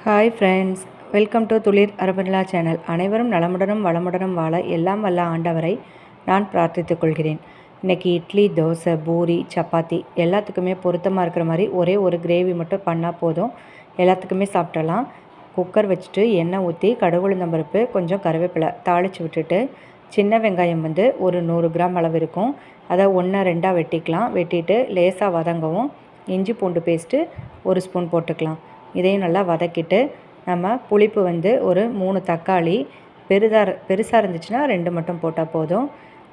Hi friends, welcome to துளிர் அரபன்லா channel. அனைவரும் நலமுடனும் வளமுடனும் வாழ எல்லாம் வல்ல ஆண்டவரை நான் பிரார்த்தித்துக் கொள்கிறேன். இன்றைக்கி இட்லி, தோசை, பூரி, சப்பாத்தி எல்லாத்துக்குமே பொருத்தமாக இருக்கிற மாதிரி ஒரே ஒரு கிரேவி மட்டும் பண்ணால் போதும். எல்லாத்துக்குமே சாப்பிடலாம். குக்கர் வச்சுட்டு எண்ணெய் ஊற்றி கடுகுளுந்தம்பருப்பு, கொஞ்சம் கருவேப்பிலை தாளித்து விட்டுட்டு, சின்ன வெங்காயம் வந்து ஒரு 100 கிராம் அளவு இருக்கும். அதை 1 2 வெட்டிக்கலாம். வெட்டிட்டு லேசாக வதங்கவும் இஞ்சி பூண்டு பேஸ்ட்டு 1 ஸ்பூன் போட்டுக்கலாம். இதையும் நல்லா வதக்கிட்டு, நம்ம புளிப்பு வந்து ஒரு 3 தக்காளி, பெருசாக இருந்துச்சுன்னா 2 மட்டும் போட்டால் போதும்.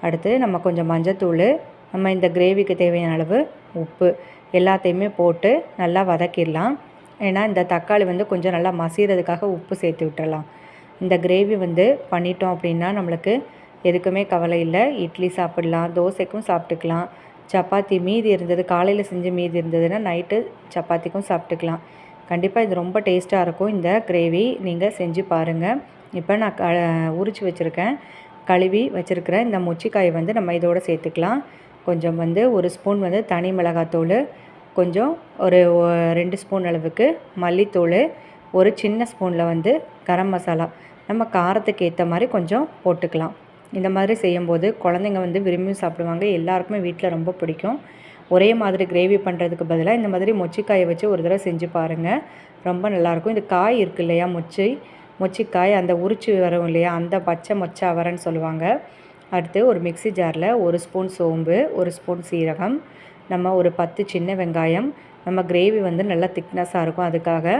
அடுத்து நம்ம கொஞ்சம் மஞ்சத்தூள், நம்ம இந்த கிரேவிக்கு தேவையான அளவு உப்பு எல்லாத்தையுமே போட்டு நல்லா வதக்கிடலாம். ஏன்னா இந்த தக்காளி வந்து கொஞ்சம் நல்லா மசிகிறதுக்காக உப்பு சேர்த்து விட்டுறலாம். இந்த கிரேவி வந்து பண்ணிட்டோம் அப்படின்னா நம்மளுக்கு எதுக்குமே கவலை இல்லை. இட்லி சாப்பிடலாம், தோசைக்கும் சாப்பிட்டுக்கலாம், சப்பாத்தி மீதி இருந்தது காலையில் செஞ்சு மீதி இருந்ததுன்னா நைட்டு சப்பாத்திக்கும் சாப்பிட்டுக்கலாம். கண்டிப்பாக இது ரொம்ப டேஸ்ட்டாக இருக்கும். இந்த கிரேவி நீங்கள் செஞ்சு பாருங்கள். இப்போ நான் உரித்து வச்சுருக்கேன், கழுவி வச்சுருக்கிற இந்த மொச்சிக்காயை வந்து நம்ம இதோடு சேர்த்துக்கலாம். கொஞ்சம் வந்து 1 ஸ்பூன் வந்து தனி மிளகாத்தூள், கொஞ்சம் ஒரு 2 ஸ்பூன் அளவுக்கு மல்லித்தூள், ஒரு சின்ன ஸ்பூனில் வந்து கரம் மசாலா, நம்ம காரத்துக்கு ஏற்ற மாதிரி கொஞ்சம் போட்டுக்கலாம். இந்த மாதிரி செய்யும்போது குழந்தைங்க வந்து விரும்பி சாப்பிடுவாங்க. எல்லாருக்குமே வீட்டில் ரொம்ப பிடிக்கும். ஒரே மாதிரி கிரேவி பண்ணுறதுக்கு பதிலாக இந்த மாதிரி மொச்சிக்காயை வச்சு ஒரு தடவை செஞ்சு பாருங்கள். ரொம்ப நல்லாயிருக்கும். இது காய் இருக்குது இல்லையா, மொச்சிக்காய், அந்த உரிச்சு வரும் இல்லையா, அந்த பச்சை மொச்சை அவரைன்னு சொல்லுவாங்க. அடுத்து ஒரு மிக்ஸி ஜாரில் 1 ஸ்பூன் சோம்பு, 1 ஸ்பூன் சீரகம், நம்ம ஒரு 10 சின்ன வெங்காயம், நம்ம கிரேவி வந்து நல்லா திக்னஸாக இருக்கும் அதுக்காக.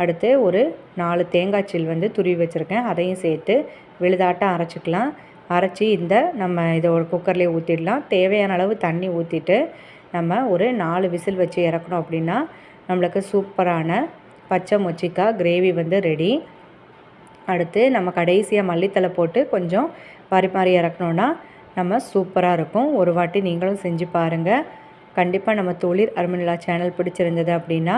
அடுத்து ஒரு 4 தேங்காய் சில் வந்து துருவி வச்சுருக்கேன், அதையும் சேர்த்து விழுதாட்டம் அரைச்சிக்கலாம். அரைச்சி இந்த நம்ம இதை ஒரு குக்கர்லேயே ஊற்றிடலாம். தேவையான அளவு தண்ணி ஊற்றிட்டு நம்ம ஒரு 4 விசில் வச்சு இறக்கணும் அப்படின்னா நம்மளுக்கு சூப்பரான பச்சை மொச்சிக்காய் கிரேவி வந்து ரெடி. அடுத்து நம்ம கடைசியாக மல்லித்தலை போட்டு கொஞ்சம் பரிமாறி இறக்கணுன்னா நம்ம சூப்பராக இருக்கும். ஒரு வாட்டி நீங்களும் செஞ்சு பாருங்கள். கண்டிப்பாக நம்ம துளிர் அரபன்லா சேனல் பிடிச்சிருந்தது அப்படின்னா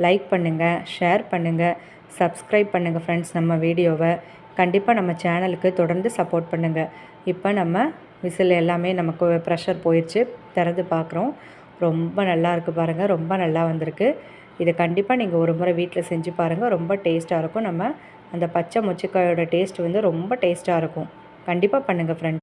லைக் பண்ணுங்கள், ஷேர் பண்ணுங்கள், சப்ஸ்கிரைப் பண்ணுங்கள் ஃப்ரெண்ட்ஸ். நம்ம வீடியோவை கண்டிப்பாக நம்ம சேனலுக்கு தொடர்ந்து சப்போர்ட் பண்ணுங்கள். இப்போ நம்ம விசில் எல்லாமே நமக்கு ப்ரெஷர் போயிடுச்சு, திறந்து பார்க்குறோம். ரொம்ப நல்லா இருக்குது பாருங்கள், ரொம்ப நல்லா வந்திருக்கு. இதை கண்டிப்பாக நீங்கள் ஒரு முறை வீட்டில் செஞ்சு பாருங்கள். ரொம்ப டேஸ்ட்டாக இருக்கும். நம்ம அந்த பச்சை மொச்சிக்காயோட டேஸ்ட் வந்து ரொம்ப டேஸ்ட்டாக இருக்கும். கண்டிப்பாக பண்ணுங்கள் ஃப்ரெண்ட்ஸ்.